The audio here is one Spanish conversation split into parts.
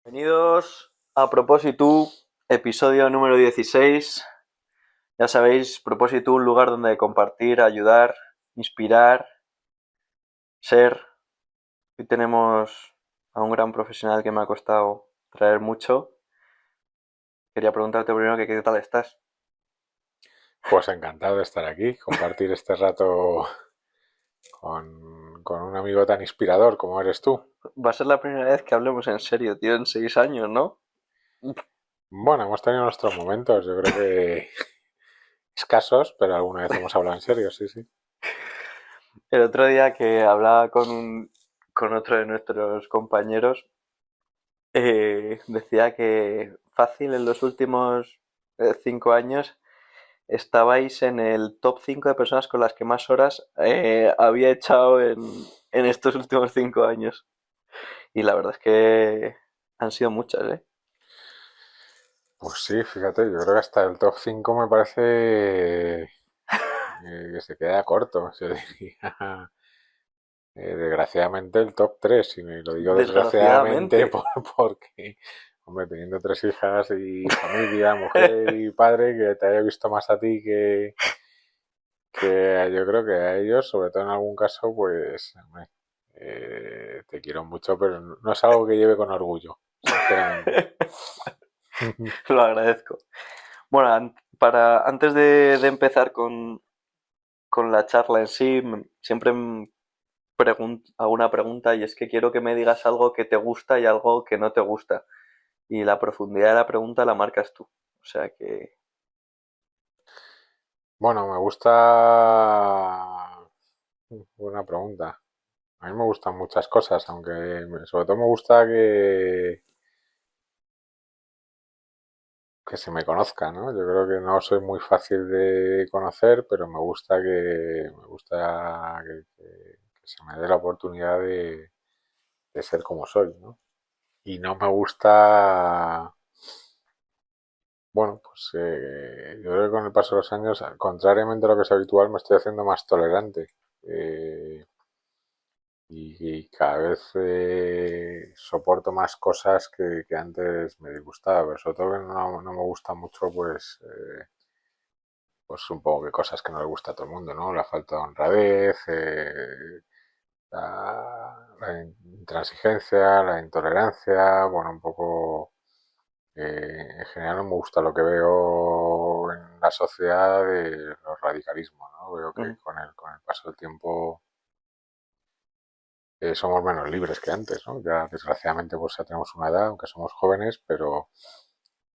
Bienvenidos a Propósito, episodio número 16. Ya sabéis, Propósito, un lugar donde compartir, ayudar, inspirar, ser. Hoy tenemos a un gran profesional que me ha costado traer mucho. Quería preguntarte primero que qué tal estás. Pues encantado de estar aquí, compartir este rato con un amigo tan inspirador como eres tú. Va a ser la primera vez que hablemos en serio, tío, en 6 años, ¿no? Bueno, hemos tenido nuestros momentos, yo creo que escasos, pero alguna vez hemos hablado en serio, sí, sí. El otro día que hablaba con otro de nuestros compañeros, decía que fácil en los últimos 5 años estabais en el top 5 de personas con las que más horas había echado en estos últimos 5 años. Y la verdad es que han sido muchas, ¿eh? Pues sí, fíjate, yo creo que hasta el top 5 me parece que se queda corto, se diría. Desgraciadamente el top 3 y me lo digo desgraciadamente Desgraciadamente. porque, hombre, teniendo tres hijas y familia, mujer y padre, que te haya visto más a ti que yo creo que a ellos, sobre todo en algún caso, pues hombre, te quiero mucho, pero no es algo que lleve con orgullo, sinceramente. Lo agradezco. Bueno, antes de empezar con la charla en sí, siempre hago una pregunta y es que quiero que me digas algo que te gusta y algo que no te gusta. Y la profundidad de la pregunta la marcas tú. O sea que... Bueno, me gusta. Buena pregunta. A mí me gustan muchas cosas, aunque sobre todo me gusta que se me conozca, ¿no? Yo creo que no soy muy fácil de conocer, pero me gusta que se me dé la oportunidad de ser como soy, ¿no? Y no me gusta, bueno, pues yo creo que con el paso de los años, contrariamente a lo que es habitual, me estoy haciendo más tolerante. eh, y cada vez soporto más cosas que antes me disgustaba, pero sobre todo que no me gusta mucho, pues un poco que cosas que no le gusta a todo el mundo, ¿no? La falta de honradez, la intransigencia, la intolerancia, bueno, un poco. En general no me gusta lo que veo en la sociedad de los radicalismos, ¿no? Veo que Ujú. con el paso del tiempo somos menos libres que antes, ¿no? Ya desgraciadamente pues ya tenemos una edad, aunque somos jóvenes, pero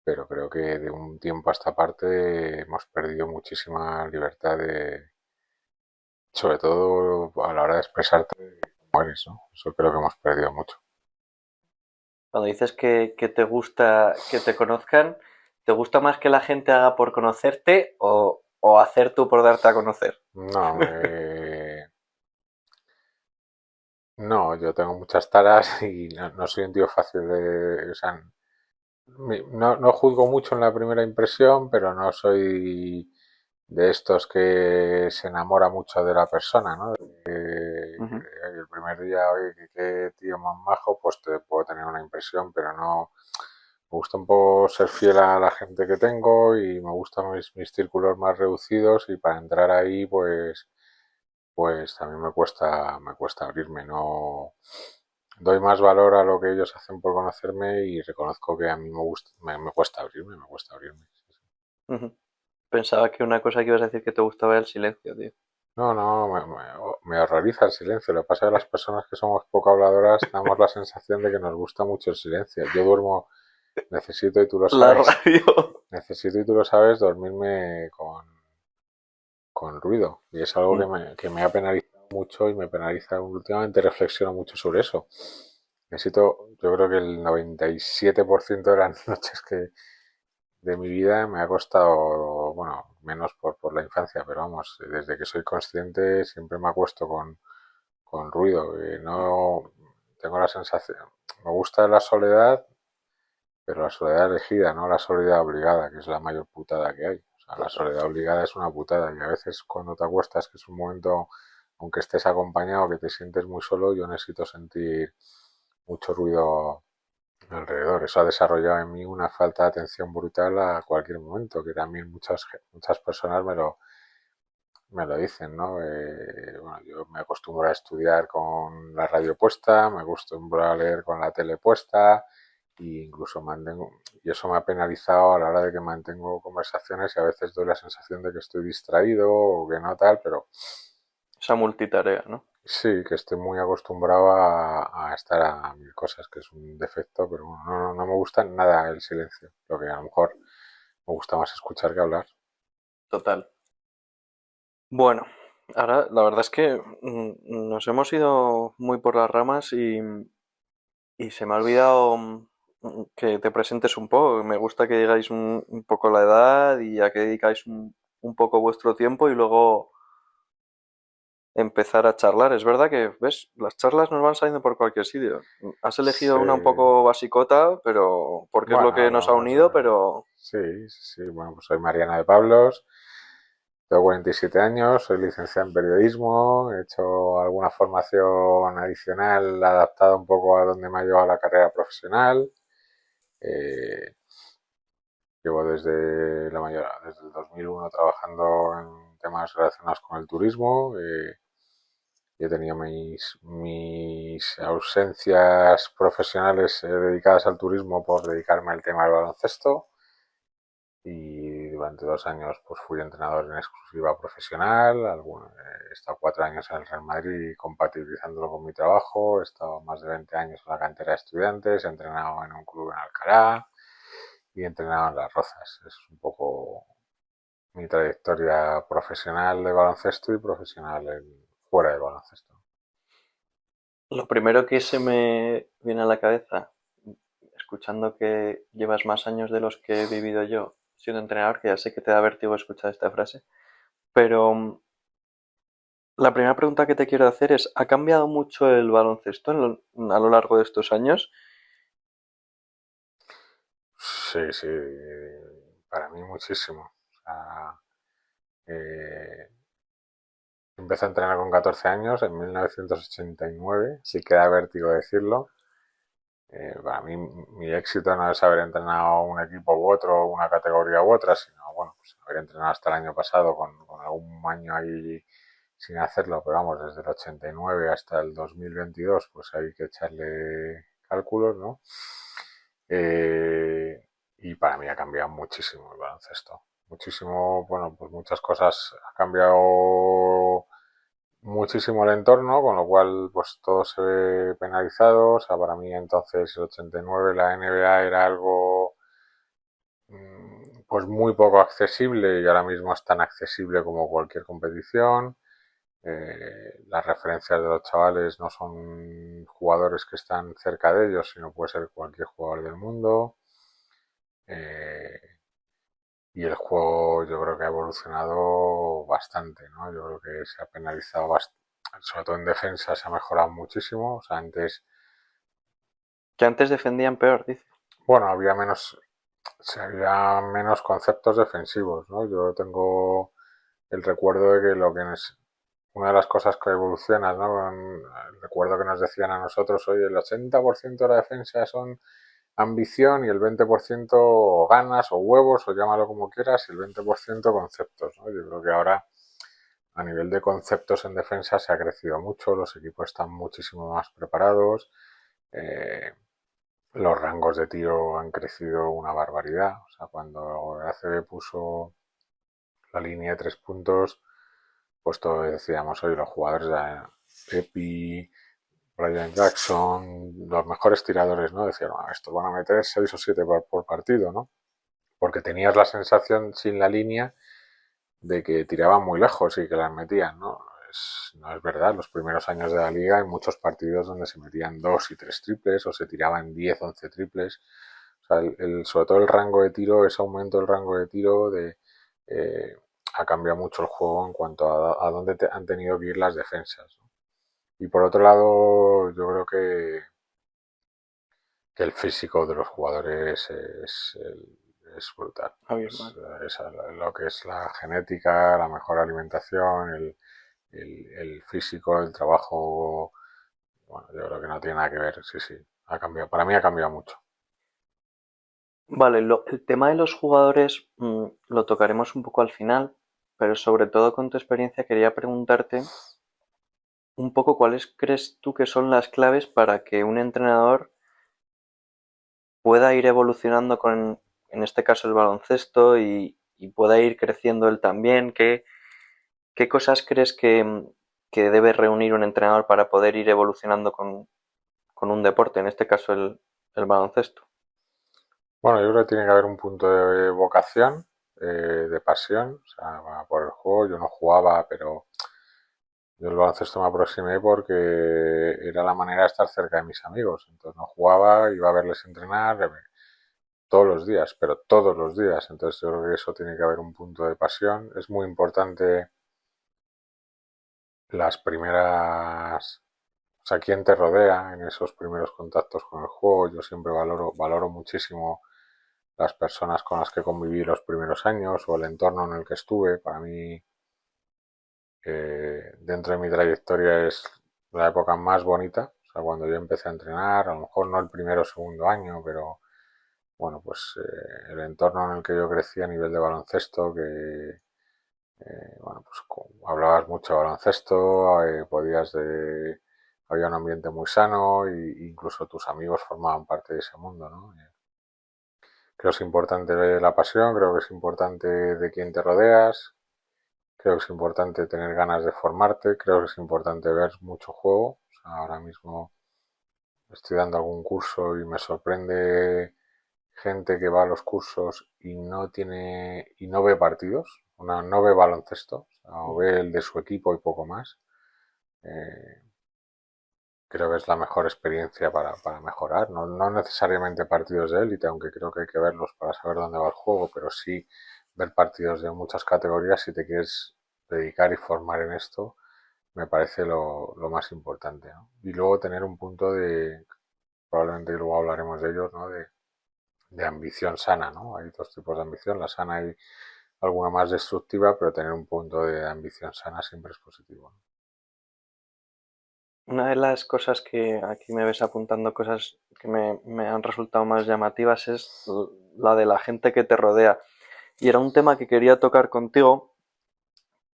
creo que de un tiempo a esta parte hemos perdido muchísima libertad sobre todo a la hora de expresarte como eres, ¿no? Eso creo que hemos perdido mucho. Cuando dices que te gusta que te conozcan, ¿te gusta más que la gente haga por conocerte o hacer tú por darte a conocer? No, no, yo tengo muchas taras y no soy un tío fácil de. O sea, no juzgo mucho en la primera impresión, pero no soy de estos que se enamora mucho de la persona, ¿no? Ujú. El primer día, oye, qué tío más majo, pues te puedo tener una impresión, pero no. Me gusta un poco ser fiel a la gente que tengo y me gustan mis círculos más reducidos y para entrar ahí, pues también me cuesta abrirme, no doy más valor a lo que ellos hacen por conocerme y reconozco que a mí me cuesta abrirme, me cuesta abrirme. Sí, sí. Ujú. Pensaba que una cosa que ibas a decir que te gustaba era el silencio, tío. No, no, me horroriza el silencio. Lo que pasa es que las personas que somos poco habladoras damos la sensación de que nos gusta mucho el silencio. Yo duermo, necesito, y tú lo La sabes, radio. necesito, y tú lo sabes, dormirme con ruido. Y es algo que Mm. me ha penalizado mucho y me penaliza últimamente. Reflexiono mucho sobre eso. Yo creo que el 97% de las noches de mi vida me ha costado, bueno, menos por la infancia, pero vamos, desde que soy consciente siempre me acuesto con ruido. No tengo la sensación, me gusta la soledad, pero la soledad elegida, no la soledad obligada, que es la mayor putada que hay. O sea, la Total. soledad obligada es una putada y a veces cuando te acuestas, que es un momento, aunque estés acompañado, que te sientes muy solo, yo necesito sentir mucho ruido alrededor. Eso ha desarrollado en mí una falta de atención brutal a cualquier momento, que también muchas personas me lo dicen, ¿no? Bueno, yo me acostumbro a estudiar con la radio puesta, me acostumbro a leer con la tele puesta e incluso mantengo, y eso me ha penalizado a la hora de que mantengo conversaciones y a veces doy la sensación de que estoy distraído o que no tal, pero Esa multitarea, ¿no? sí, que estoy muy acostumbrado a estar a mil cosas, que es un defecto, pero bueno, no me gusta nada el silencio, lo que a lo mejor me gusta más escuchar que hablar. Total. Bueno, ahora la verdad es que nos hemos ido muy por las ramas y se me ha olvidado que te presentes un poco. Me gusta que digáis un poco la edad y a qué dedicáis un poco vuestro tiempo y luego empezar a charlar. Es verdad que, ¿ves? Las charlas nos van saliendo por cualquier sitio. Has elegido Sí, una un poco basicota, pero porque es lo bueno, que nos ha hablamos unido, de... pero Sí, sí, sí, bueno, pues soy Mariana de Pablos, tengo 47 años, soy licenciado en periodismo, he hecho alguna formación adicional adaptada un poco a donde me ha llevado la carrera profesional. Eh, Llevo desde el 2001 trabajando en temas relacionados con el turismo. He tenido mis ausencias profesionales dedicadas al turismo por dedicarme al tema del baloncesto y durante 2 años pues fui entrenador en exclusiva profesional. He estado 4 años en el Real Madrid compatibilizándolo con mi trabajo. He estado más de 20 años en la cantera de estudiantes. He entrenado en un club en Alcalá y he entrenado en Las Rozas. Es un poco mi trayectoria profesional de baloncesto y profesional fuera de baloncesto. lo primero que se me viene a la cabeza, escuchando que llevas más años de los que he vivido yo siendo entrenador, que ya sé que te da vértigo escuchar esta frase, pero la primera pregunta que te quiero hacer es, ¿ha cambiado mucho el baloncesto a lo largo de estos años? Sí, sí, para mí muchísimo. O sea, eh, empecé a entrenar con 14 años, en 1989, sí que da vértigo decirlo. Para mí mi éxito no es haber entrenado un equipo u otro, una categoría u otra, sino bueno, pues haber entrenado hasta el año pasado con algún año ahí sin hacerlo, pero vamos, desde el 89 hasta el 2022, pues hay que echarle cálculos, ¿no? Y para mí ha cambiado muchísimo el baloncesto. Muchísimo, bueno, pues muchas cosas ha cambiado muchísimo el entorno, con lo cual pues todo se ve penalizado. O sea, para mí entonces el 89 la NBA era algo pues muy poco accesible y ahora mismo es tan accesible como cualquier competición. Las referencias de los chavales no son jugadores que están cerca de ellos, sino puede ser cualquier jugador del mundo. Eh, y el juego yo creo que ha evolucionado bastante, ¿no? Yo creo que se ha penalizado bastante, sobre todo en defensa se ha mejorado muchísimo. O sea, antes, Que antes defendían peor, dice. bueno, había menos conceptos defensivos, ¿no? Yo tengo el recuerdo de que una de las cosas que evoluciona, ¿no? Recuerdo que nos decían a nosotros, oye, el 80% de la defensa son ambición y el 20% ganas o huevos o llámalo como quieras y el 20% conceptos, ¿no? Yo creo que ahora a nivel de conceptos en defensa se ha crecido mucho, los equipos están muchísimo más preparados, eh, los rangos de tiro han crecido una barbaridad. O sea, cuando el ACB puso la línea de 3 puntos, pues todos decíamos, hoy los jugadores de Epi, Brian Jackson, los mejores tiradores, ¿no? Decían, estos van a meter 6 o 7 por partido, ¿no? Porque tenías la sensación sin la línea de que tiraban muy lejos y que las metían, ¿no? No es verdad, los primeros años de la liga hay muchos partidos donde se metían 2 y 3 triples o se tiraban 10, 11 triples. O sea, sobre todo el rango de tiro, ese aumento del rango de tiro eh, ha cambiado mucho el juego en cuanto a dónde han tenido que ir las defensas, ¿no? Y por otro lado, yo creo que el físico de los jugadores es brutal. Es, Abismal. es lo que es la genética, la mejor alimentación, el físico, el trabajo. Bueno, yo creo que no tiene nada que ver. Sí, sí, ha cambiado. Para mí ha cambiado mucho. Vale, el tema de los jugadores lo tocaremos un poco al final, pero sobre todo con tu experiencia quería preguntarte un poco cuáles crees tú que son las claves para que un entrenador pueda ir evolucionando con, en este caso, el baloncesto y pueda ir creciendo él también. ¿Qué cosas crees que debe reunir un entrenador para poder ir evolucionando con un deporte, en este caso el baloncesto? Bueno, yo creo que tiene que haber un punto de vocación, de pasión, o sea, va por el juego. Yo no jugaba, pero yo el baloncesto me aproximé porque era la manera de estar cerca de mis amigos. Entonces no jugaba, iba a verles entrenar todos los días, pero todos los días. Entonces yo creo que eso tiene que haber un punto de pasión. Es muy importante las primeras, o sea, quién te rodea en esos primeros contactos con el juego. Yo siempre valoro muchísimo las personas con las que conviví los primeros años o el entorno en el que estuve. Para mí, dentro de mi trayectoria es la época más bonita. O sea, cuando yo empecé a entrenar, a lo mejor no el primero o segundo año, pero bueno, pues el entorno en el que yo crecí a nivel de baloncesto, que bueno, pues hablabas mucho de baloncesto, había un ambiente muy sano e incluso tus amigos formaban parte de ese mundo, ¿no? Creo que es importante ver la pasión, creo que es importante de quién te rodeas, creo que es importante tener ganas de formarte, creo que es importante ver mucho juego. O sea, ahora mismo estoy dando algún curso y me sorprende gente que va a los cursos y no ve partidos, no ve baloncesto, o sea, o ve el de su equipo y poco más. Eh, Creo que es la mejor experiencia para mejorar. No necesariamente partidos de élite, aunque creo que hay que verlos para saber dónde va el juego, pero sí ver partidos de muchas categorías si te quieres dedicar y formar en esto, me parece lo más importante, ¿no? Y luego tener un punto probablemente luego hablaremos de ellos, ¿no? De ambición sana, ¿no? Hay dos tipos de ambición, la sana y alguna más destructiva, pero tener un punto de ambición sana siempre es positivo, ¿no? Una de las cosas que aquí me ves apuntando, cosas que me han resultado más llamativas, es la de la gente que te rodea. Y era un tema que quería tocar contigo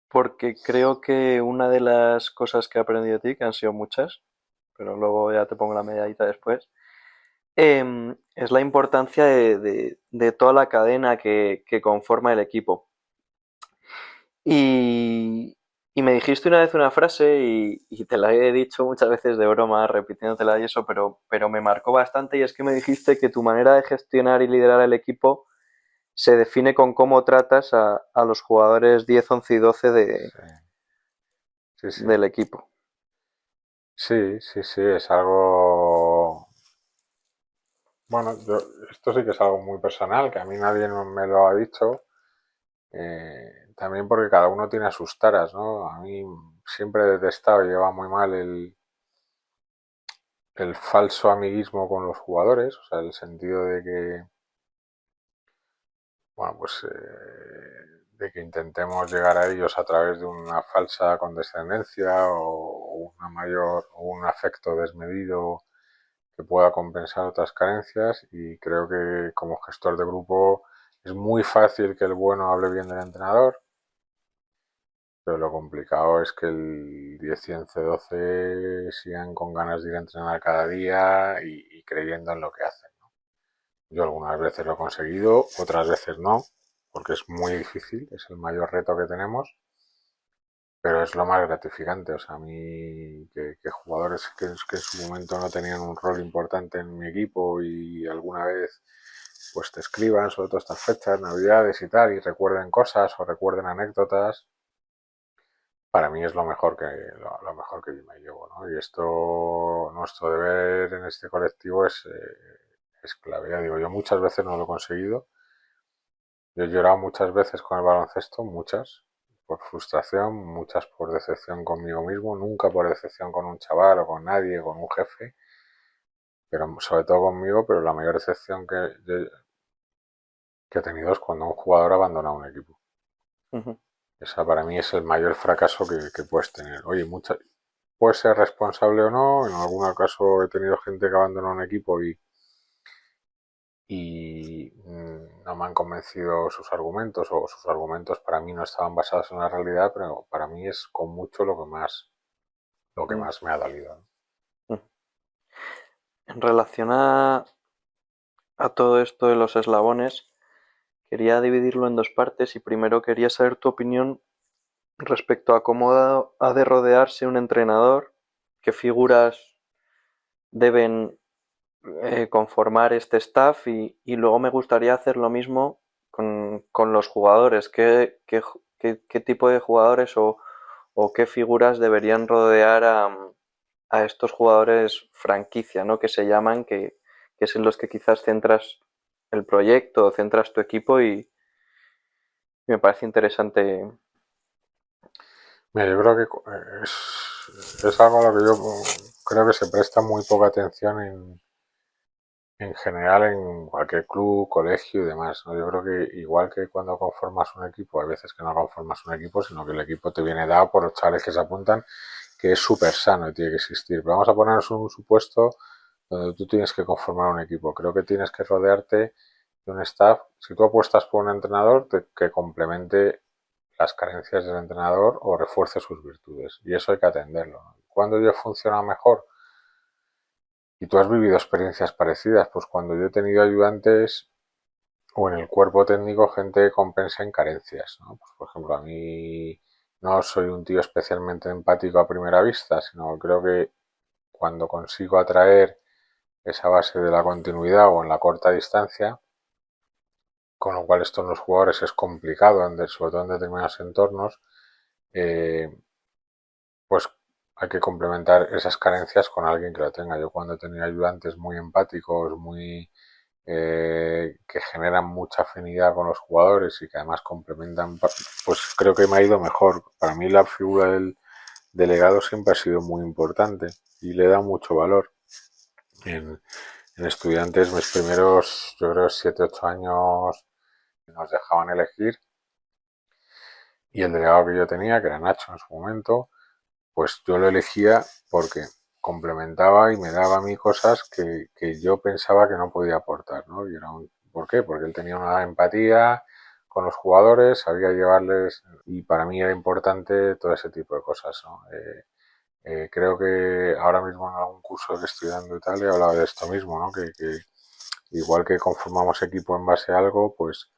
porque creo que una de las cosas que he aprendido de ti, que han sido muchas, pero luego ya te pongo la medallita después, es la importancia de toda la cadena que conforma el equipo. Y, y me dijiste una vez una frase y te la he dicho muchas veces de broma, repitiéndotela y eso, pero me marcó bastante y es que me dijiste que tu manera de gestionar y liderar el equipo se define con cómo tratas a los jugadores 10, 11 y 12 Sí, sí, sí. del equipo. Sí, sí, sí, es algo. Bueno, esto sí que es algo muy personal, que a mí nadie me lo ha dicho. También porque cada uno tiene sus taras, ¿no? A mí siempre he detestado y lleva muy mal el falso amiguismo con los jugadores, o sea, el sentido de que, bueno, pues de que intentemos llegar a ellos a través de una falsa condescendencia o una mayor o un afecto desmedido que pueda compensar otras carencias, y creo que como gestor de grupo es muy fácil que el bueno hable bien del entrenador, pero lo complicado es que el 10 y 11, 12 sigan con ganas de ir a entrenar cada día y creyendo en lo que hacen, ¿no? Yo algunas veces lo he conseguido, otras veces no, porque es muy difícil, es el mayor reto que tenemos, pero es lo más gratificante. O sea, a mí que jugadores que en su momento no tenían un rol importante en mi equipo y alguna vez pues te escriban, sobre todo estas fechas, navidades y tal, y recuerden cosas o recuerden anécdotas, para mí es lo mejor que yo me llevo, ¿no? Y esto, nuestro deber en este colectivo es clave. Ya digo, yo muchas veces no lo he conseguido. Yo he llorado muchas veces con el baloncesto, muchas, por frustración, muchas por decepción conmigo mismo, nunca por decepción con un chaval o con nadie, con un jefe, pero sobre todo conmigo, pero la mayor decepción que he tenido es cuando un jugador abandona un equipo. Ujú. Esa para mí es el mayor fracaso que puedes tener. Oye, puedes ser responsable o no, en algún caso he tenido gente que abandona un equipo y no me han convencido sus argumentos, o sus argumentos para mí no estaban basados en la realidad, pero para mí es con mucho lo que Mm, más me ha dolido, ¿no? mm. En relación a todo esto de los eslabones, quería dividirlo en dos partes y primero quería saber tu opinión respecto a cómo ha de rodearse un entrenador, qué figuras deben conformar este staff y luego me gustaría hacer lo mismo con los jugadores, qué tipo de jugadores o qué figuras deberían rodear a estos jugadores franquicia, ¿no? Que se llaman, que es en los que quizás centras el proyecto, centras tu equipo y me parece interesante. Mira, yo creo que es algo a lo que yo creo que se presta muy poca atención en general en cualquier club, colegio y demás, ¿no? Yo creo que igual que cuando conformas un equipo, hay veces que no conformas un equipo, sino que el equipo te viene dado por los chavales que se apuntan, que es súper sano y tiene que existir. Pero vamos a ponernos un supuesto donde tú tienes que conformar un equipo. Creo que tienes que rodearte de un staff. Si tú apuestas por un entrenador, que complemente las carencias del entrenador o refuerce sus virtudes. Y eso hay que atenderlo, ¿no? ¿Cuándo yo funciona mejor? Y tú has vivido experiencias parecidas, pues cuando yo he tenido ayudantes o en el cuerpo técnico gente que compensa en carencias, ¿no? Pues, por ejemplo, a mí no soy un tío especialmente empático a primera vista, sino creo que cuando consigo atraer esa base de la continuidad o en la corta distancia, con lo cual esto en los jugadores es complicado, sobre todo en determinados entornos, eh, pues hay que complementar esas carencias con alguien que lo tenga. Yo cuando he tenido ayudantes muy empáticos, muy que generan mucha afinidad con los jugadores y que además complementan, pues creo que me ha ido mejor. Para mí la figura del delegado siempre ha sido muy importante y le da mucho valor. En, en estudiantes, mis primeros, yo creo, 7 8 años nos dejaban elegir y el delegado que yo tenía, que era Nacho en su momento, pues yo lo elegía porque complementaba y me daba a mí cosas que yo pensaba que no podía aportar, ¿no? Y era ¿por qué? Porque él tenía una empatía con los jugadores, sabía llevarles y para mí era importante todo ese tipo de cosas, ¿no? Creo que ahora mismo en algún curso que estoy dando y tal he hablado de esto mismo, ¿no? Que igual que conformamos equipo en base a algo, pues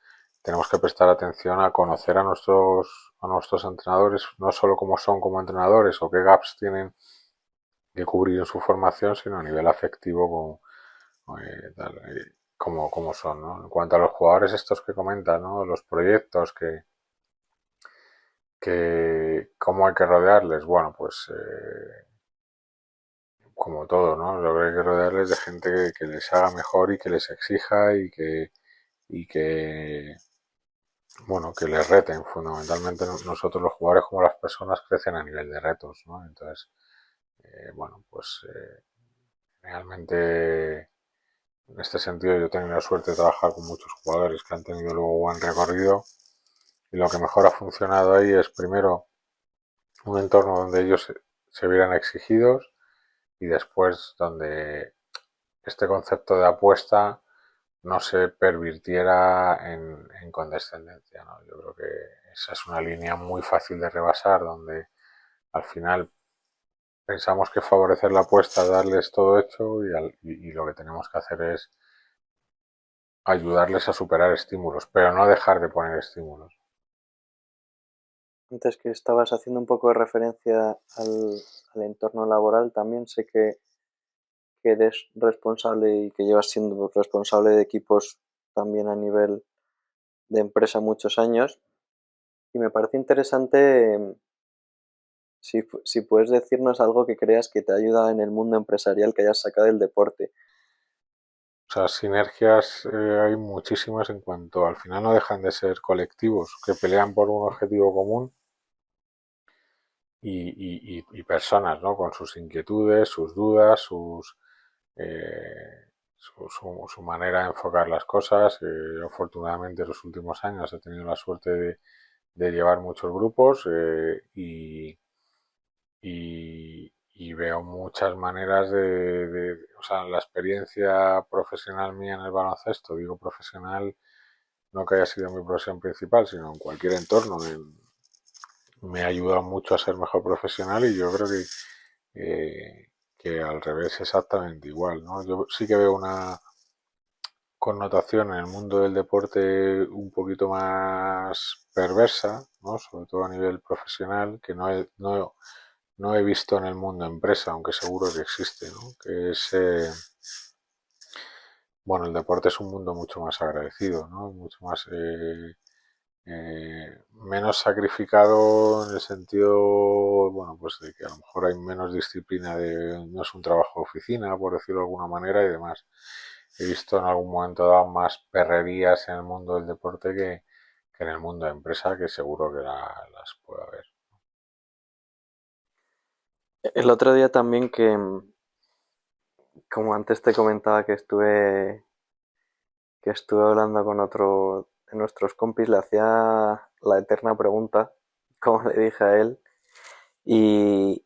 tenemos que prestar atención a conocer a nuestros entrenadores, no solo cómo son como entrenadores o qué gaps tienen que cubrir en su formación, sino a nivel afectivo como son, ¿no? En cuanto a los jugadores estos que comentas, ¿no? Los proyectos que cómo hay que rodearles, bueno, pues como todo, ¿no? Lo que hay que rodearles de gente que les haga mejor y que les exija y que bueno, que les reten. Fundamentalmente nosotros los jugadores como las personas crecen a nivel de retos, ¿no? Entonces, bueno, pues realmente en este sentido yo he tenido la suerte de trabajar con muchos jugadores que han tenido luego buen recorrido y lo que mejor ha funcionado ahí es primero un entorno donde ellos se vieran exigidos y después donde este concepto de apuesta no se pervirtiera en condescendencia, ¿no? Yo creo que esa es una línea muy fácil de rebasar, donde al final pensamos que favorecer la apuesta, darles todo hecho y lo que tenemos que hacer es ayudarles a superar estímulos, pero no dejar de poner estímulos. Antes que estabas haciendo un poco de referencia al entorno laboral, también sé que eres responsable y que llevas siendo responsable de equipos también a nivel de empresa muchos años. Y me parece interesante si puedes decirnos algo que creas que te ayuda en el mundo empresarial que hayas sacado del deporte. O sea, sinergias hay muchísimas en cuanto al final no dejan de ser colectivos que pelean por un objetivo común y personas, ¿no? Con sus inquietudes, sus dudas, su manera de enfocar las cosas. Yo, afortunadamente, en los últimos años he tenido la suerte de llevar muchos grupos y y veo muchas maneras o sea, la experiencia profesional mía en el baloncesto, digo profesional, no que haya sido mi profesión principal, sino en cualquier entorno, me ha ayudado mucho a ser mejor profesional y yo creo que al revés exactamente igual, ¿no? Yo sí que veo una connotación en el mundo del deporte un poquito más perversa, ¿no? Sobre todo a nivel profesional, que no he visto en el mundo empresa, aunque seguro que existe, ¿no? Que es, bueno, el deporte es un mundo mucho más agradecido, ¿no? Mucho más, menos sacrificado en el sentido, bueno, pues de que a lo mejor hay menos disciplina, no es un trabajo de oficina, por decirlo de alguna manera, y demás. He visto en algún momento dado más perrerías en el mundo del deporte que en el mundo de empresa, que seguro que las puede haber. El otro día también como antes te comentaba que estuve hablando con otro de nuestros compis, le hacía la eterna pregunta, como le dije a él, y,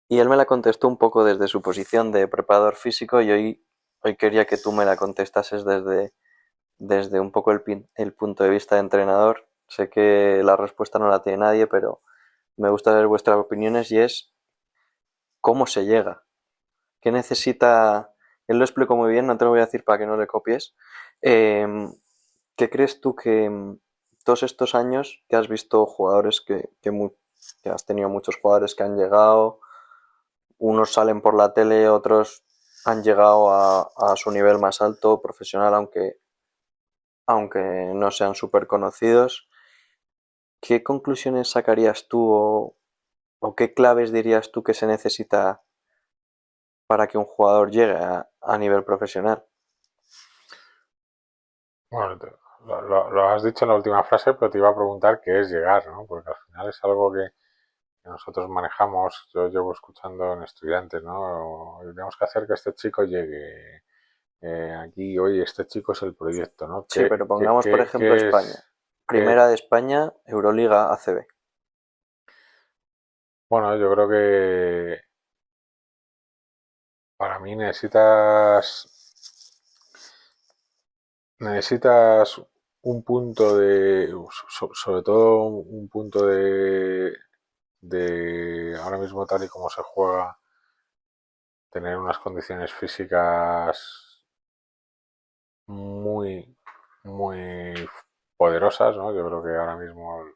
y él me la contestó un poco desde su posición de preparador físico y hoy quería que tú me la contestases desde un poco el punto de vista de entrenador. Sé que la respuesta no la tiene nadie, pero me gusta ver vuestras opiniones y es cómo se llega. ¿Qué necesita? Él lo explicó muy bien, no te lo voy a decir para que no le copies. Eh, ¿Qué crees tú que todos estos años que has visto jugadores que has tenido muchos jugadores que han llegado, unos salen por la tele, otros han llegado a su nivel más alto, profesional, aunque no sean súper conocidos? ¿Qué conclusiones sacarías tú o qué claves dirías tú que se necesita para que un jugador llegue a nivel profesional? Bueno, lo has dicho en la última frase, pero te iba a preguntar qué es llegar, ¿no? Porque al final es algo que nosotros manejamos, yo llevo escuchando en estudiantes, ¿no? Tenemos que hacer que este chico llegue. Aquí, oye, este chico es el proyecto, ¿no? Sí, pero pongamos por ejemplo Qué España. es? qué- Primera de España, Euroliga ACB. Bueno, yo creo que para mí necesitas un punto sobre todo un punto de ahora mismo tal y como se juega, tener unas condiciones físicas muy, muy poderosas, ¿no? Yo creo que ahora mismo el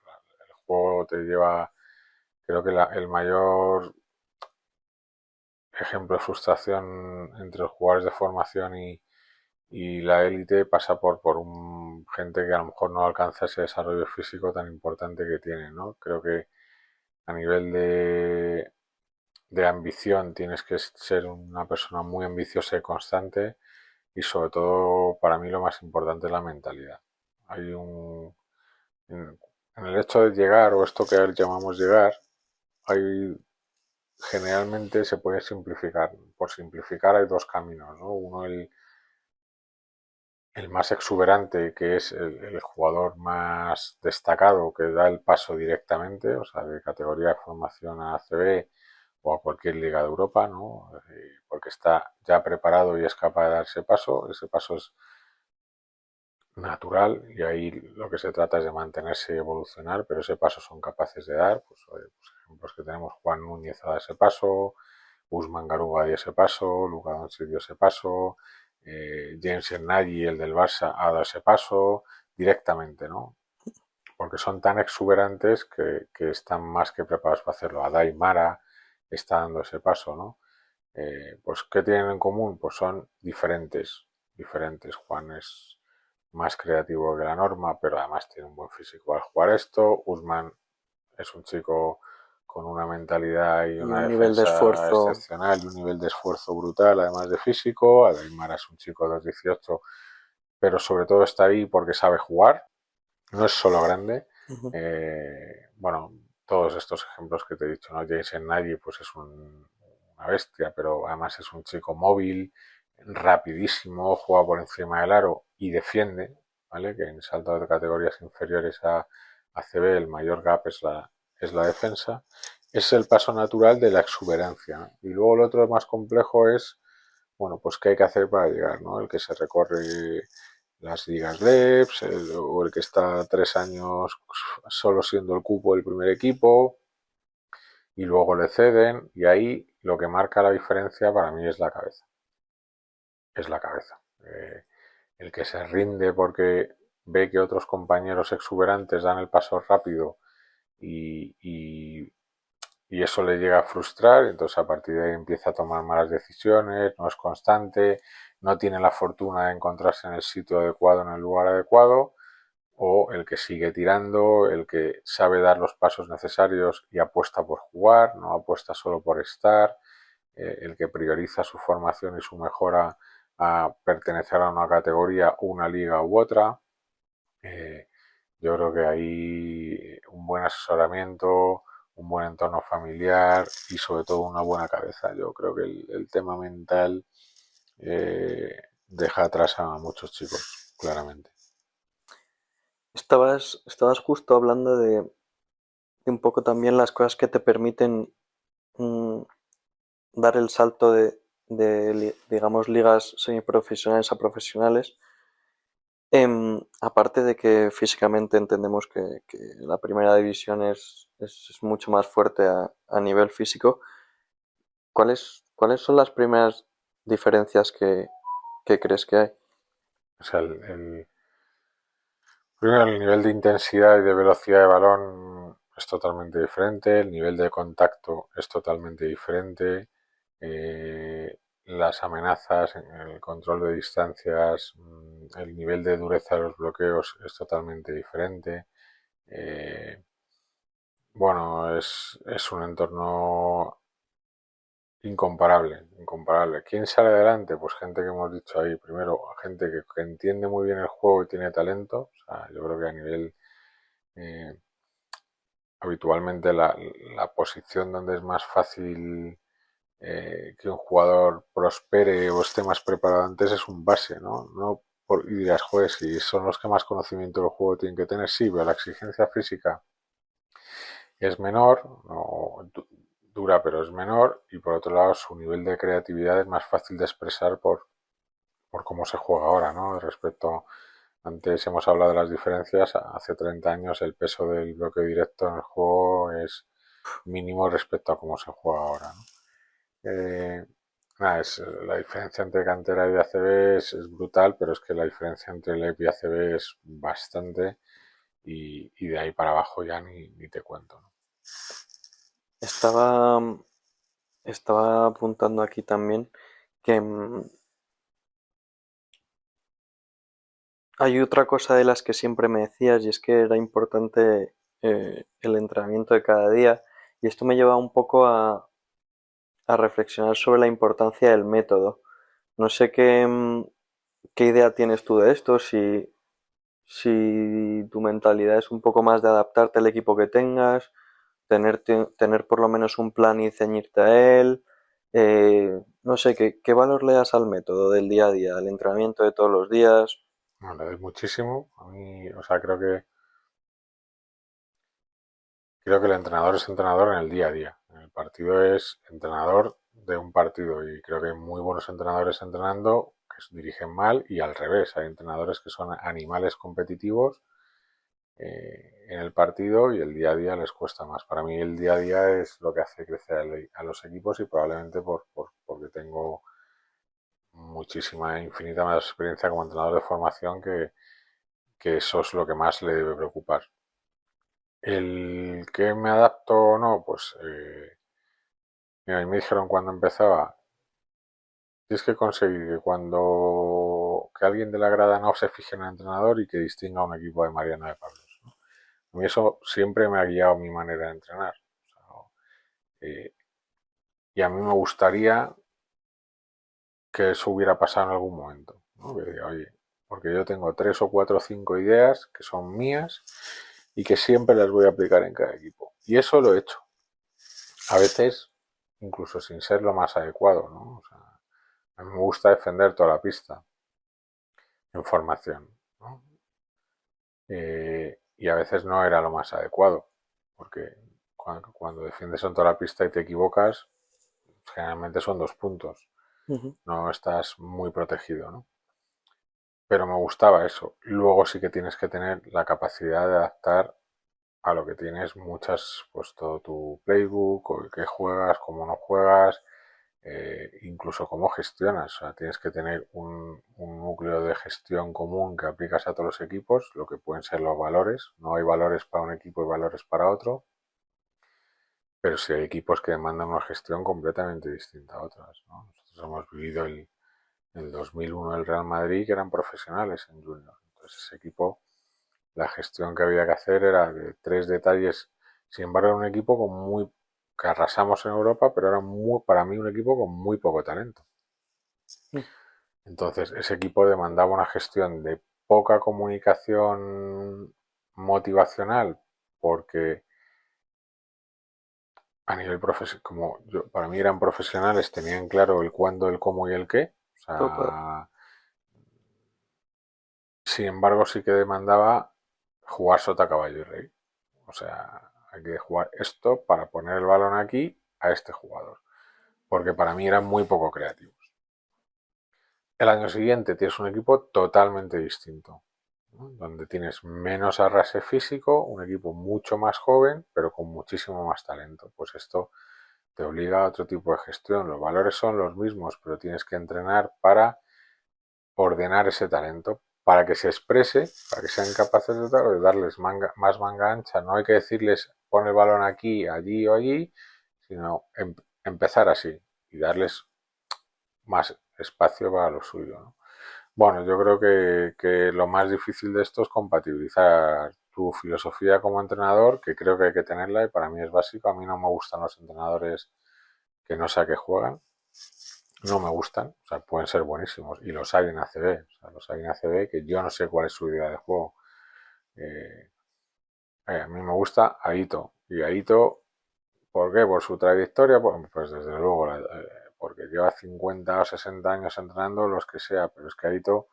juego te lleva, creo que el mayor ejemplo de frustración entre los jugadores de formación y la élite pasa por gente que a lo mejor no alcanza ese desarrollo físico tan importante que tiene, ¿no? Creo que a nivel de ambición tienes que ser una persona muy ambiciosa y constante y sobre todo para mí lo más importante es la mentalidad. Hay en el hecho de llegar o esto que llamamos llegar, hay generalmente se puede simplificar. Por simplificar hay dos caminos, ¿no? Uno el más exuberante, que es el jugador más destacado, que da el paso directamente, o sea, de categoría de formación a ACB o a cualquier liga de Europa, ¿no? Porque está ya preparado y es capaz de dar ese paso es natural y ahí lo que se trata es de mantenerse y evolucionar, pero ese paso son capaces de dar, pues, oye, pues ejemplos que tenemos, Juan Núñez ha dado ese paso, Usman Garuga dio ese paso, Luka Doncic dio ese paso, James Nagy, el del Barça, ha dado ese paso directamente, ¿no? Porque son tan exuberantes que están más que preparados para hacerlo. Adai Mara está dando ese paso, ¿no? Pues ¿qué tienen en común? Pues son diferentes. Juan es más creativo que la norma, pero además tiene un buen físico al jugar esto. Usman es un chico con una mentalidad y Y una un nivel de defensa esfuerzo. excepcional y un nivel de esfuerzo brutal, además de físico. Adaimara es un chico de 2,18, pero sobre todo está ahí porque sabe jugar, no es solo grande. Ujú. Bueno, todos estos ejemplos que te he dicho, ¿no? Jason Nagy pues es una bestia, pero además es un chico móvil, rapidísimo, juega por encima del aro y defiende, ¿vale? Que en salto de categorías inferiores a CB el mayor gap es la defensa es el paso natural de la exuberancia, ¿no? Y luego el otro más complejo es, bueno, pues qué hay que hacer para llegar, ¿no? El que se recorre las ligas LEPs, o el que está 3 años solo siendo el cupo del primer equipo y luego le ceden, y ahí lo que marca la diferencia para mí es la cabeza. Es la cabeza. El que se rinde porque ve que otros compañeros exuberantes dan el paso rápido y, y, y eso le llega a frustrar, entonces a partir de ahí empieza a tomar malas decisiones, no es constante, no tiene la fortuna de encontrarse en el sitio adecuado, en el lugar adecuado, o el que sigue tirando, el que sabe dar los pasos necesarios y apuesta por jugar, no apuesta solo por estar, el que prioriza su formación y su mejora a pertenecer a una categoría, una liga u otra. Eh, yo creo que hay un buen asesoramiento, un buen entorno familiar y sobre todo una buena cabeza. Yo creo que el tema mental deja atrás a muchos chicos, claramente. Estabas justo hablando de un poco también las cosas que te permiten mm, dar el salto digamos, ligas semiprofesionales a profesionales. Aparte de que físicamente entendemos que la primera división es mucho más fuerte a nivel físico, ¿cuáles son las primeras diferencias que crees que hay? O sea, primero el nivel de intensidad y de velocidad de balón es totalmente diferente, el nivel de contacto es totalmente diferente, las amenazas, el control de distancias, el nivel de dureza de los bloqueos es totalmente diferente. Eh, bueno, es un entorno incomparable, incomparable. ¿Quién sale adelante? Pues gente que hemos dicho ahí, primero, gente que entiende muy bien el juego y tiene talento. O sea, yo creo que a nivel, eh, habitualmente la posición donde es más fácil que un jugador prospere o esté más preparado antes es un base, ¿no? Y dirás, joder, si son los que más conocimiento del juego tienen que tener, sí, pero la exigencia física es menor, no, dura pero es menor, y por otro lado su nivel de creatividad es más fácil de expresar por cómo se juega ahora, ¿no? Respecto, antes hemos hablado de las diferencias, hace 30 años el peso del bloqueo directo en el juego es mínimo respecto a cómo se juega ahora, ¿no? Nada, la diferencia entre cantera y ACB es brutal, pero es que la diferencia entre el EP y ACB es bastante, y de ahí para abajo ya ni te cuento, ¿no? Estaba, estaba apuntando aquí también que hay otra cosa de las que siempre me decías y es que era importante el entrenamiento de cada día y esto me lleva un poco a reflexionar sobre la importancia del método. No sé qué idea tienes tú de esto, si tu mentalidad es un poco más de adaptarte al equipo que tengas, tener por lo menos un plan y ceñirte a él. No sé, ¿qué valor le das al método del día a día, al entrenamiento de todos los días? No, le doy muchísimo. A mí, o sea, creo que el entrenador es entrenador en el día a día. El partido es entrenador de un partido, y creo que hay muy buenos entrenadores entrenando que se dirigen mal, y al revés. Hay entrenadores que son animales competitivos en el partido, y el día a día les cuesta más. Para mí el día a día es lo que hace crecer a los equipos, y probablemente porque tengo muchísima, infinita más experiencia como entrenador de formación, que eso es lo que más le debe preocupar. El que me adapto o no, pues mira, y me dijeron cuando empezaba, tienes que conseguir que alguien de la grada no se fije en el entrenador y que distinga a un equipo de Mariana de Pablos, ¿no? A mí eso siempre me ha guiado mi manera de entrenar. O sea, y a mí me gustaría que eso hubiera pasado en algún momento, ¿no? Que diga, oye, porque yo tengo 3 o 4 o 5 ideas que son mías y que siempre las voy a aplicar en cada equipo. Y eso lo he hecho. A veces incluso sin ser lo más adecuado, ¿no? O sea, a mí me gusta defender toda la pista en formación, ¿no? Y a veces no era lo más adecuado, porque cuando defiendes en toda la pista y te equivocas, generalmente son 2 puntos. No estás muy protegido, ¿no? Pero me gustaba eso. Luego sí que tienes que tener la capacidad de adaptar a lo que tienes muchas, pues todo tu playbook, o qué juegas, cómo no juegas, incluso cómo gestionas. O sea, tienes que tener un núcleo de gestión común que aplicas a todos los equipos, lo que pueden ser los valores. No hay valores para un equipo y valores para otro, pero sí hay equipos que demandan una gestión completamente distinta a otras, ¿no? Nosotros hemos vivido el 2001 el Real Madrid, que eran profesionales en Junior. Entonces ese equipo, la gestión que había que hacer era de 3 detalles. Sin embargo, era un equipo que arrasamos en Europa, pero era para mí un equipo con muy poco talento. Entonces ese equipo demandaba una gestión de poca comunicación motivacional, porque a nivel profesional, para mí eran profesionales, tenían claro el cuándo, el cómo y el qué. O Total. sea, sin embargo, sí que demandaba jugar sota, caballo y rey. O sea, hay que jugar esto para poner el balón aquí a este jugador. Porque para mí eran muy poco creativos. El año siguiente tienes un equipo totalmente distinto, ¿no? Donde tienes menos arrastre físico, un equipo mucho más joven, pero con muchísimo más talento. Pues esto te obliga a otro tipo de gestión. Los valores son los mismos, pero tienes que entrenar para ordenar ese talento, para que se exprese, para que sean capaces de darles más manga ancha. No hay que decirles pon el balón aquí, allí o allí, sino empezar así y darles más espacio para lo suyo, ¿no? Bueno, yo creo que lo más difícil de esto es compatibilizar tu filosofía como entrenador, que creo que hay que tenerla y para mí es básico. A mí no me gustan los entrenadores que no sé a qué juegan, no me gustan, o sea, pueden ser buenísimos y los hay en ACB, o sea, los hay en ACB que yo no sé cuál es su idea de juego. Eh, a mí me gusta Aito y Aito, ¿por qué? Por su trayectoria, pues desde luego, porque lleva 50 o 60 años entrenando, los que sea, pero es que Aito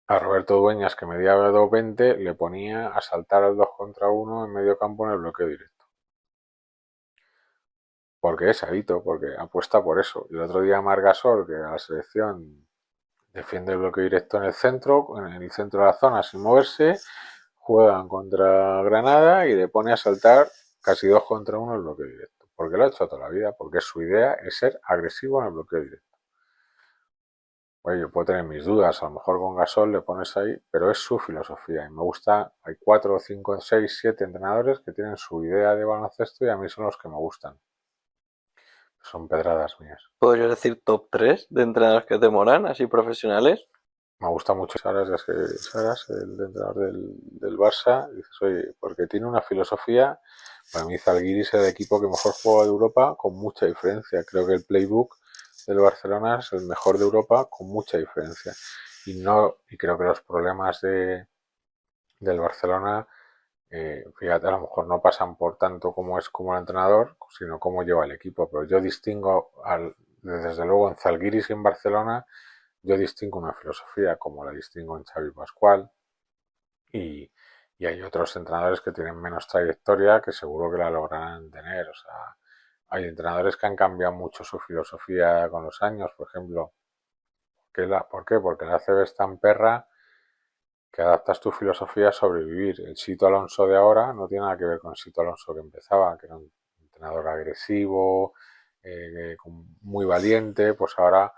a Roberto Dueñas, que medía 2,20, le ponía a saltar al 2 contra 1 en medio campo en el bloqueo directo. Porque es Aito, porque apuesta por eso. Y el otro día Margasol, que a la selección defiende el bloqueo directo en el centro de la zona sin moverse, juegan contra Granada y le pone a saltar casi 2 contra 1 el bloqueo directo. Porque lo ha hecho toda la vida, porque su idea es ser agresivo en el bloqueo directo. Oye, yo puedo tener mis dudas, a lo mejor con Gasol le pones ahí, pero es su filosofía y me gusta, hay 4, 5, 6, 7 entrenadores que tienen su idea de baloncesto y a mí son los que me gustan. Son pedradas mías. ¿Podrías decir top 3 de entrenadores que te molan, así profesionales? Me gusta mucho Saras, ya que Saras, el entrenador del Barça, dices, oye, porque tiene una filosofía. Para mí Zalgiris es el equipo que mejor juega de Europa con mucha diferencia. Creo que el playbook del Barcelona es el mejor de Europa con mucha diferencia. Y creo que los problemas del Barcelona, fíjate, a lo mejor no pasan por tanto como es como el entrenador, sino cómo lleva el equipo. Pero yo distingo, desde luego en Zalgiris y en Barcelona, yo distingo una filosofía como la distingo en Xavi Pascual y, y hay otros entrenadores que tienen menos trayectoria que seguro que la lograrán tener. O sea, hay entrenadores que han cambiado mucho su filosofía con los años. Por ejemplo, ¿por qué? Porque la ACB es tan perra que adaptas tu filosofía a sobrevivir. El Sito Alonso de ahora no tiene nada que ver con el Sito Alonso que empezaba, que era un entrenador agresivo, muy valiente. Pues ahora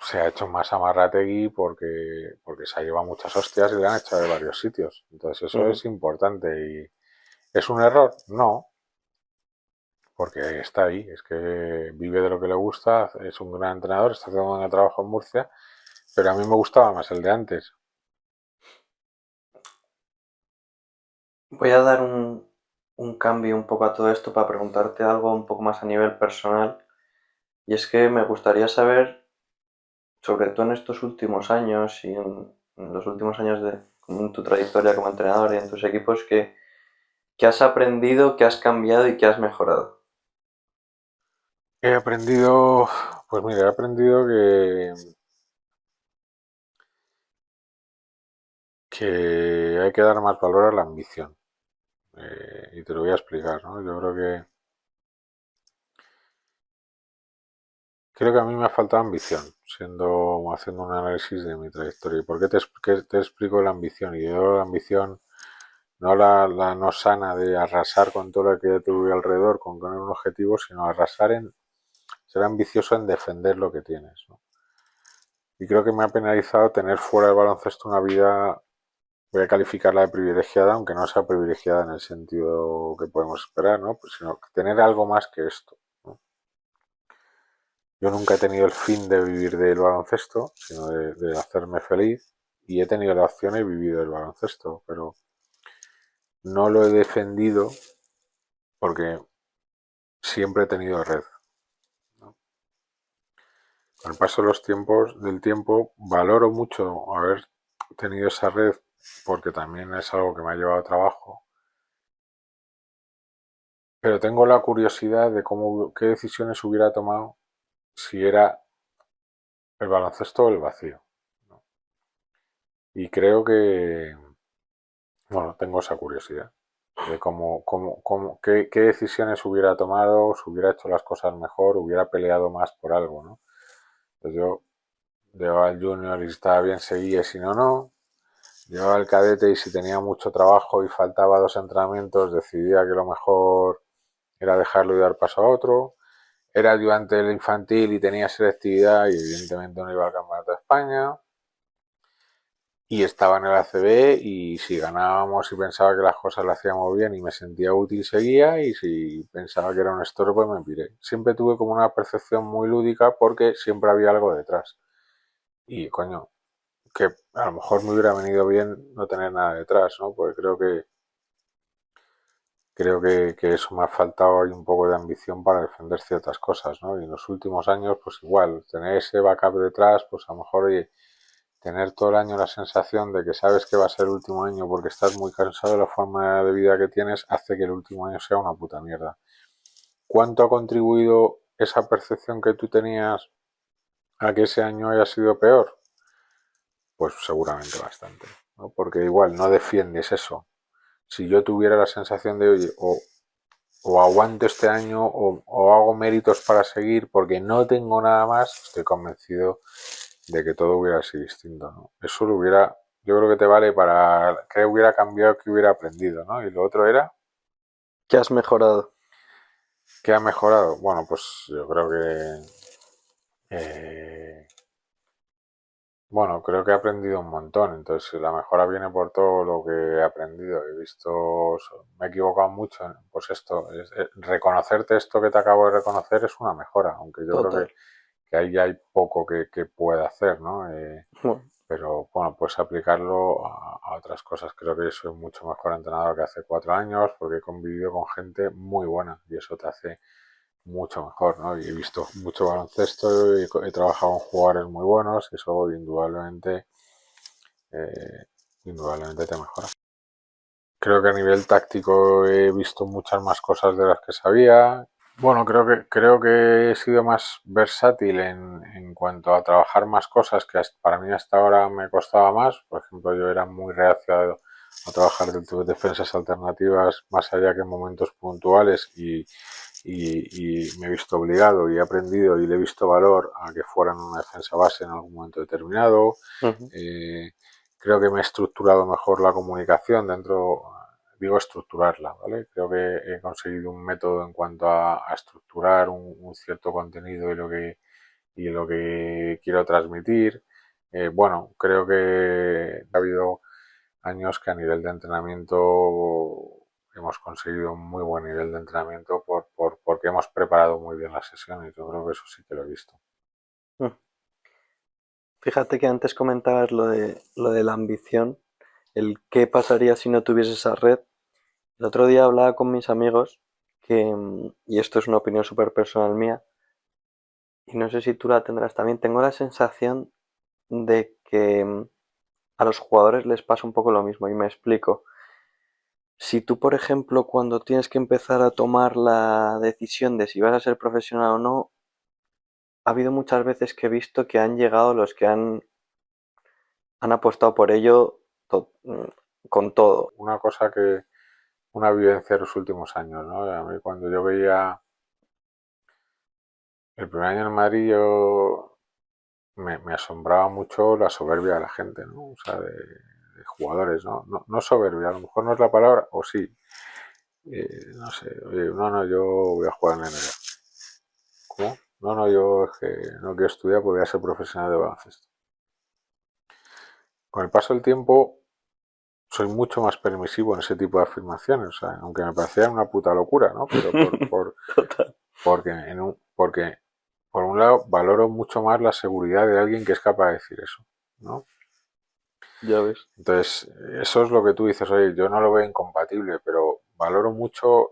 se ha hecho más amarrategui porque se ha llevado muchas hostias y le han echado de varios sitios. Entonces eso es importante. ¿Y es un error? No, porque está ahí. Es que vive de lo que le gusta, es un gran entrenador, está haciendo un buen trabajo en Murcia, pero a mí me gustaba más el de antes. Voy a dar un cambio un poco a todo esto para preguntarte algo un poco más a nivel personal. Y es que me gustaría saber, sobre todo en estos últimos años y en los últimos años en tu trayectoria como entrenador y en tus equipos, ¿qué has aprendido, qué has cambiado y qué has mejorado? He aprendido, pues mira, he aprendido que hay que dar más valor a la ambición. Y te lo voy a explicar, ¿no? Yo creo que a mí me ha faltado ambición, haciendo un análisis de mi trayectoria. ¿Y por qué te explico la ambición? Y yo la ambición, no la no sana de arrasar con todo lo que tuve alrededor, con tener un objetivo, sino arrasar en ser ambicioso en defender lo que tienes, ¿no? Y creo que me ha penalizado tener fuera del baloncesto una vida, voy a calificarla de privilegiada, aunque no sea privilegiada en el sentido que podemos esperar, ¿no? Pues sino tener algo más que esto, ¿no? Yo nunca he tenido el fin de vivir del baloncesto, sino de hacerme feliz, y he tenido la opción y vivido del baloncesto, pero no lo he defendido porque siempre he tenido red, ¿no? Al paso de del tiempo, valoro mucho haber tenido esa red porque también es algo que me ha llevado a trabajo, pero tengo la curiosidad de qué decisiones hubiera tomado si era el baloncesto o el vacío, ¿no? Y creo que, bueno, tengo esa curiosidad de qué decisiones hubiera tomado, si hubiera hecho las cosas mejor, hubiera peleado más por algo, ¿no? Pues yo llevaba el junior y estaba bien, seguía, si no, no. Llevaba el cadete y si tenía mucho trabajo y faltaba 2 entrenamientos, decidía que lo mejor era dejarlo y dar paso a otro. Era ayudante del infantil y tenía selectividad y evidentemente no iba al Campeonato de España. Y estaba en el ACB y si ganábamos y pensaba que las cosas las hacíamos bien y me sentía útil seguía y si pensaba que era un estorbo me piré. Siempre tuve como una percepción muy lúdica porque siempre había algo detrás. Y coño, que a lo mejor me hubiera venido bien no tener nada detrás, ¿no? Porque creo que eso me ha faltado ahí un poco de ambición para defender ciertas cosas, ¿no? Y en los últimos años, pues igual, tener ese backup detrás, pues a lo mejor, oye, tener todo el año la sensación de que sabes que va a ser el último año porque estás muy cansado de la forma de vida que tienes, hace que el último año sea una puta mierda. ¿Cuánto ha contribuido esa percepción que tú tenías a que ese año haya sido peor? Pues seguramente bastante, ¿no? Porque igual no defiendes eso. Si yo tuviera la sensación de, oye, o aguanto este año o hago méritos para seguir porque no tengo nada más, estoy convencido de que todo hubiera sido distinto, ¿no? Eso lo hubiera, yo creo que te vale para qué hubiera cambiado, qué hubiera aprendido, ¿no? Y lo otro era, ¿Qué has mejorado? ¿qué ha mejorado? Bueno, pues yo creo que, eh, bueno, creo que he aprendido un montón, entonces la mejora viene por todo lo que he aprendido, he visto, me he equivocado mucho, pues esto, reconocerte esto que te acabo de reconocer es una mejora, aunque yo creo Total. que ahí hay poco que pueda hacer, ¿no? Bueno, Pero bueno, puedes aplicarlo a otras cosas. Creo que soy mucho mejor entrenador que hace 4 años porque he convivido con gente muy buena y eso te hace mucho mejor, ¿no? Y he visto mucho baloncesto y he trabajado con jugadores muy buenos y eso eh, indudablemente te mejora. Creo que a nivel táctico he visto muchas más cosas de las que sabía. Bueno, creo que he sido más versátil en cuanto a trabajar más cosas que para mí hasta ahora me costaba más. Por ejemplo, yo era muy reacio a trabajar de defensas alternativas más allá que en momentos puntuales y me he visto obligado y he aprendido y le he visto valor a que fueran una defensa base en algún momento determinado. ujú. Eh, Creo que me he estructurado mejor la comunicación dentro, digo estructurarla, ¿vale? Creo que he conseguido un método en cuanto a estructurar un cierto contenido y lo que quiero transmitir. Bueno, creo que ha habido años que a nivel de entrenamiento hemos conseguido un muy buen nivel de entrenamiento porque hemos preparado muy bien las sesiones. Yo creo que eso sí que lo he visto. Mm. Fíjate que antes comentabas lo de la ambición, el qué pasaría si no tuviese esa red. El otro día hablaba con mis amigos y esto es una opinión súper personal mía, y no sé si tú la tendrás también, tengo la sensación de que a los jugadores les pasa un poco lo mismo, y me explico. Si tú, por ejemplo, cuando tienes que empezar a tomar la decisión de si vas a ser profesional o no, ha habido muchas veces que he visto que han llegado los que han apostado por ello con todo. Una cosa una vivencia de los últimos años, ¿no? A mí cuando yo veía el primer año en Madrid, me asombraba mucho la soberbia de la gente, ¿no? O sea, de jugadores, ¿no? No soberbia, a lo mejor no es la palabra, o sí. No sé, oye, no, yo voy a jugar en la NBA. ¿Cómo? No, yo es que no quiero estudiar porque voy a ser profesional de baloncesto. Con el paso del tiempo soy mucho más permisivo en ese tipo de afirmaciones, o sea, aunque me parecía una puta locura, ¿no? Pero Total. porque por un lado valoro mucho más la seguridad de alguien que es capaz de decir eso, ¿no? Ya ves. Entonces, eso es lo que tú dices, oye, yo no lo veo incompatible, pero valoro mucho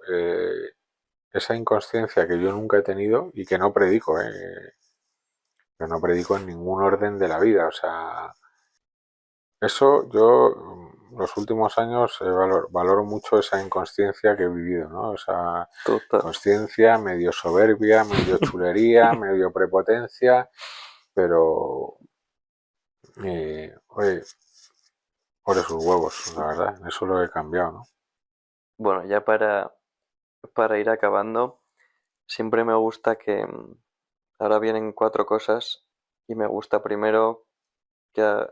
esa inconsciencia que yo nunca he tenido y que no predico en ningún orden de la vida, o sea, eso yo los últimos años valoro mucho esa inconsciencia que he vivido, ¿no? Esa Total. inconsciencia, medio soberbia, medio chulería, medio prepotencia, pero oye, por sus huevos, la verdad, eso lo he cambiado, ¿no? Bueno, ya para ir acabando, siempre me gusta que ahora vienen cuatro cosas y me gusta primero que,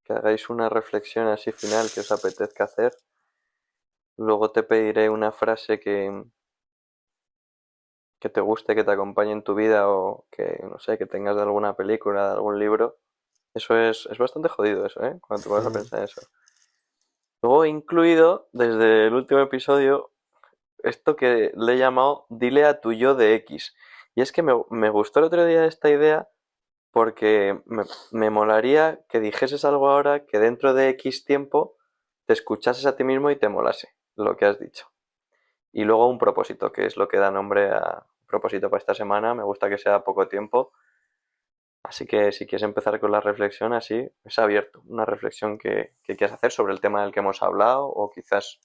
que hagáis una reflexión así final que os apetezca hacer. Luego te pediré una frase que te guste, que te acompañe en tu vida o que, no sé, que tengas de alguna película, de algún libro. Eso es bastante jodido eso, ¿eh? Cuando te vas a pensar en eso. Luego he incluido, desde el último episodio, esto que le he llamado Dile a tu yo de X. Y es que me gustó el otro día esta idea porque me molaría que dijeses algo ahora que dentro de X tiempo te escuchases a ti mismo y te molase lo que has dicho. Y luego un propósito, que es lo que da nombre a propósito para esta semana. Me gusta que sea poco tiempo. Así que si quieres empezar con la reflexión así, es abierto. Una reflexión que quieras hacer sobre el tema del que hemos hablado o quizás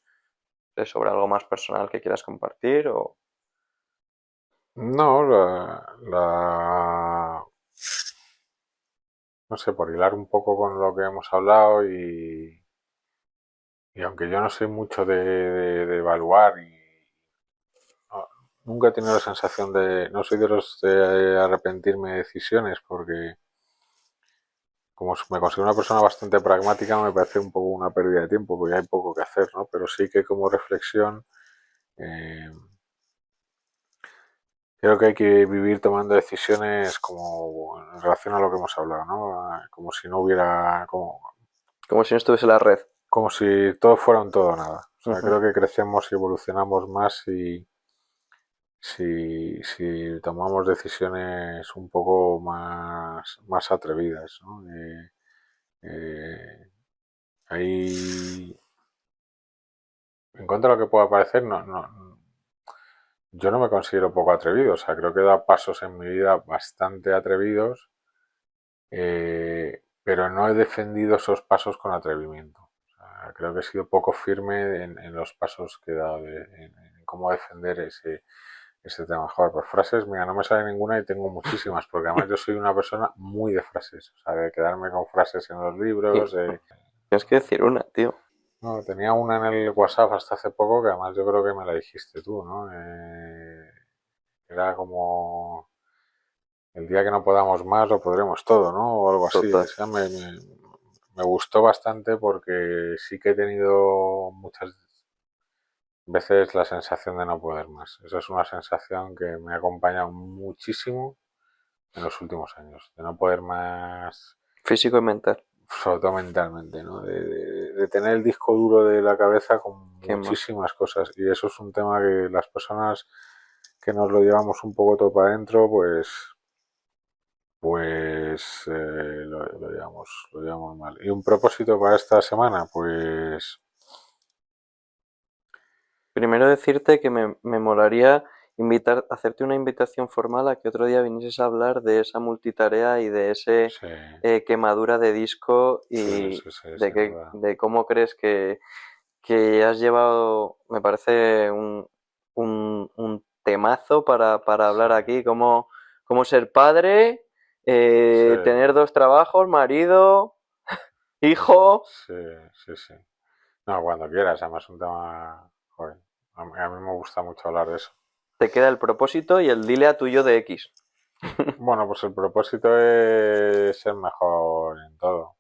sobre algo más personal que quieras compartir o... No, no sé, por hilar un poco con lo que hemos hablado y aunque yo no soy mucho de evaluar y no, nunca he tenido la sensación no soy de los de arrepentirme de decisiones porque como me considero una persona bastante pragmática me parece un poco una pérdida de tiempo porque hay poco que hacer, ¿no? Pero sí que como reflexión eh, creo que hay que vivir tomando decisiones como en relación a lo que hemos hablado, ¿no? Como si no hubiera, Como si no estuviese la red. como si todo fuera un todo o nada. O sea, Ujú. creo que crecemos y evolucionamos más si tomamos decisiones un poco más atrevidas, ¿no? Eh, ahí, en cuanto a lo que pueda parecer, yo no me considero poco atrevido. O sea, creo que he dado pasos en mi vida bastante atrevidos, pero no he defendido esos pasos con atrevimiento. O sea, creo que he sido poco firme en los pasos que he dado, en cómo defender ese tema. Joder, por frases, mira, no me sale ninguna y tengo muchísimas, porque además yo soy una persona muy de frases, o sea, de quedarme con frases en los Y libros. tienes que decir una, tío. No, tenía una en el WhatsApp hasta hace poco que además yo creo que me la dijiste tú, ¿no? Era como el día que no podamos más lo podremos todo, ¿no? O algo así. Total. Esa me gustó bastante porque sí que he tenido muchas veces la sensación de no poder más. Esa es una sensación que me ha acompañado muchísimo en los últimos años, de no poder más, Físico y mental. sobre todo mentalmente, ¿no? De tener el disco duro de la cabeza con ¿Qué más? muchísimas cosas. Y eso es un tema que las personas que nos lo llevamos un poco todo para adentro, lo llevamos mal. ¿Y un propósito para esta semana? Pues Primero decirte que me molaría hacerte una invitación formal a que otro día vinieses a hablar de esa multitarea y de ese sí, quemadura de disco y sí, sin duda. de cómo crees que has llevado, me parece un temazo para Sí, hablar aquí, cómo ser padre, sí, tener dos trabajos, marido, hijo. sí, sí. No, cuando quieras, además es un tema, joder, me gusta mucho hablar de eso. Te queda el propósito y el dile a tu yo de X. Bueno, pues el propósito es ser mejor en todo,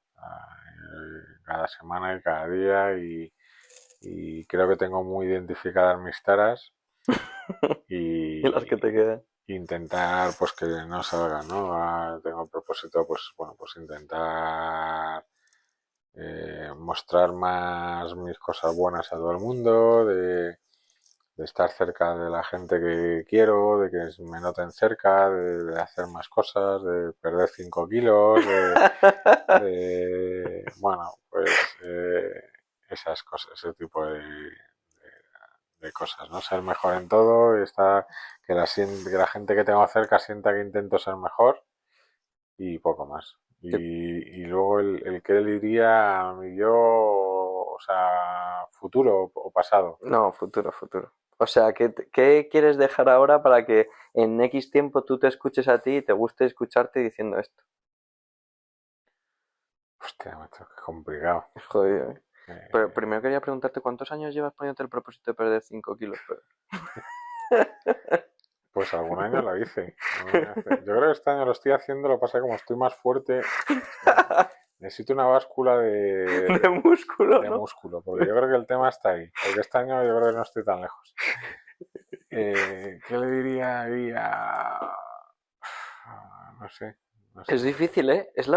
cada semana y cada día, y creo que tengo muy identificadas mis taras Y las que te y quedan. intentar pues que no salgan, ¿no? Tengo el propósito, pues bueno, pues intentar mostrar más mis cosas buenas a todo el mundo, de estar cerca de la gente que quiero, de que me noten cerca, de hacer más cosas, de perder 5 kilos, bueno, pues esas cosas, ese tipo de cosas, ¿no? Ser mejor en todo, que la gente que tengo cerca sienta que intento ser mejor y poco más. Y luego el que le diría a mi yo, o sea, futuro o pasado. No, futuro, futuro. O sea, ¿qué quieres dejar ahora para que en X tiempo tú te escuches a ti y te guste escucharte diciendo esto? Hostia, macho, qué complicado. Es jodido, ¿eh? Pero Eh, primero quería preguntarte cuántos años llevas poniéndote el propósito de perder 5 kilos. pues algún año lo hice. Yo creo que este año lo estoy haciendo, lo que pasa es que como estoy más fuerte, necesito una báscula De músculo, de ¿no? músculo, porque yo creo que el tema está ahí. Porque este año yo creo que no estoy tan lejos. ¿Qué le diría ahí a... No sé, no sé. Es difícil, ¿eh? Eres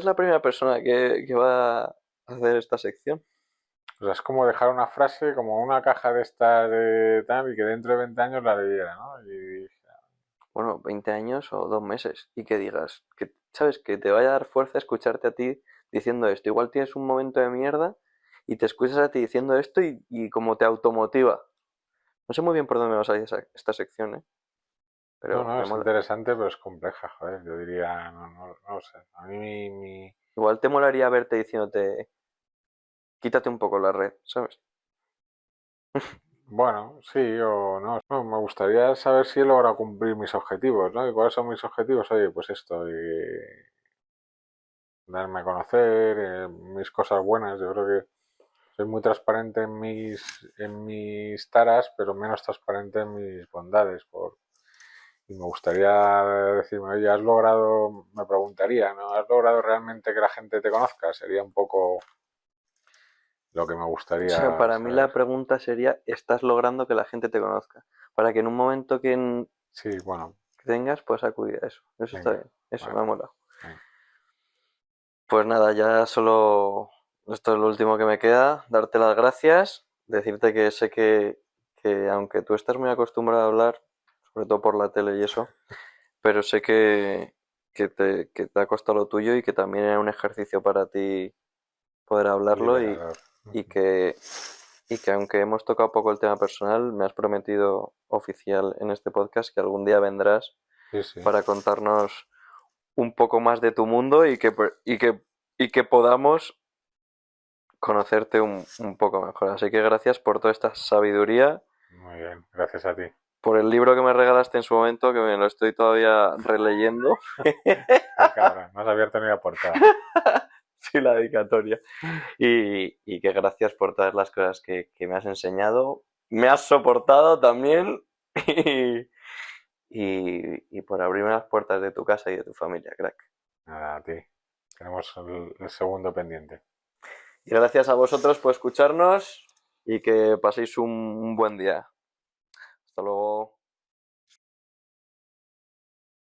la primera persona que va a hacer esta sección. O sea, es como dejar una frase, como una caja de estas de tal, y que dentro de 20 años la leyera, ¿no? Y Bueno, 20 años o 2 meses. Y que digas, que, ¿sabes? Que te vaya a dar fuerza escucharte a ti diciendo esto. Igual tienes un momento de mierda y te escuchas a ti diciendo esto y como te automotiva. No sé muy bien por dónde me vas a ir esta sección, ¿eh? no, Pero no, me es mola. interesante, pero es compleja, joder. Yo diría, no lo sé. A mí Igual te molaría verte diciéndote, quítate un poco la red, ¿sabes? bueno, sí o no. No, me gustaría saber si he logrado cumplir mis objetivos, ¿no? ¿Y cuáles son mis objetivos? Oye, pues esto, darme a conocer, mis cosas buenas. Yo creo que soy muy transparente en mis taras, pero menos transparente en mis bondades. Y me gustaría decirme, oye, has logrado, me preguntaría, ¿no? ¿Has logrado realmente que la gente te conozca? Sería un poco lo que me O sea, gustaría para mí saber. la pregunta sería, ¿estás logrando que la gente te conozca? Para que en un momento Sí, bueno, que tengas, puedas acudir a eso. Eso está venga, bien. Eso me vale, ha molado. venga. Pues nada, ya solo esto es lo último que me queda, darte las gracias, decirte que sé que aunque tú estás muy acostumbrado a hablar, sobre todo por la tele y eso, pero sé que te ha costado lo tuyo y que también era un ejercicio para ti poder hablarlo Liberador. y que, y que aunque hemos tocado poco el tema personal, me has prometido oficial en este podcast que algún día vendrás Sí, sí, para contarnos un poco más de tu mundo y que podamos conocerte un poco mejor. Así que gracias por toda esta sabiduría, muy bien, gracias a ti. por el libro que me regalaste en su momento, que me lo estoy todavía releyendo. Qué cabrón, no has abierto ni la portada. Sí, la dedicatoria. Y que gracias por todas las cosas que me has enseñado. Me has soportado también. Y por abrirme las puertas de tu casa y de tu familia, crack. Nada, a ti. Tenemos el segundo pendiente. Y gracias a vosotros por escucharnos y que paséis un buen día. Hasta luego.